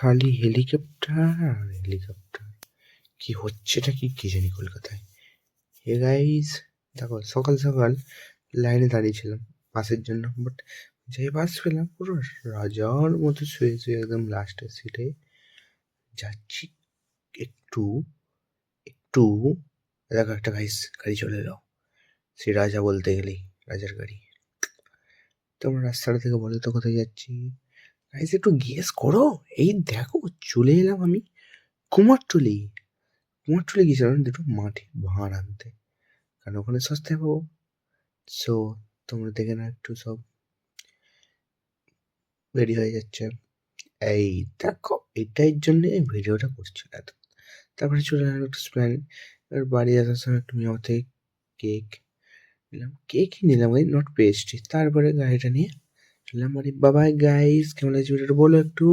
খালি হেলিকপ্টার আর হেলিকপ্টার। কি হচ্ছেটা কি জানি কলকাতায়। হে গাইস, দেখো সকাল সকাল লাইনে দাঁড়িয়েছিলাম বাসের জন্য, বাট যেই বাস পেলাম পুরো রাজার মতো শুয়ে শুয়ে একদম লাস্টের সিটে যাচ্ছি। একটু একটু দেখো একটা গাড়ি চলে এলো। সে রাজা বলতে গেলেই রাজার গাড়ি। তোমরা রাস্তাটা থেকে বলো তো কোথায় যাচ্ছি? গাইস একটু গেস করো। এই দেখো চলে এলাম আমি কুমারটুলি গেছিলাম দুটো মাটির ভাঁড় আনতে, কারণ ওখানে সস্তায় পাবো। সো তোমরা দেখে না একটু সব রেডি হয়ে যাচ্ছে। এই দেখো এটার জন্য ভিডিওটা করছি না তো। তারপরে চলে এলাম একটু প্ল্যান। এবার বাড়ি আসার সময় একটু আমার থেকে কেকই নিলাম ওই নট পেস্ট্রি। তারপরে গাড়িটা নিয়ে চললাম বাড়ি। বাবাই গাইস, কেমন লাগছে ভিডিওটা বলো একটু।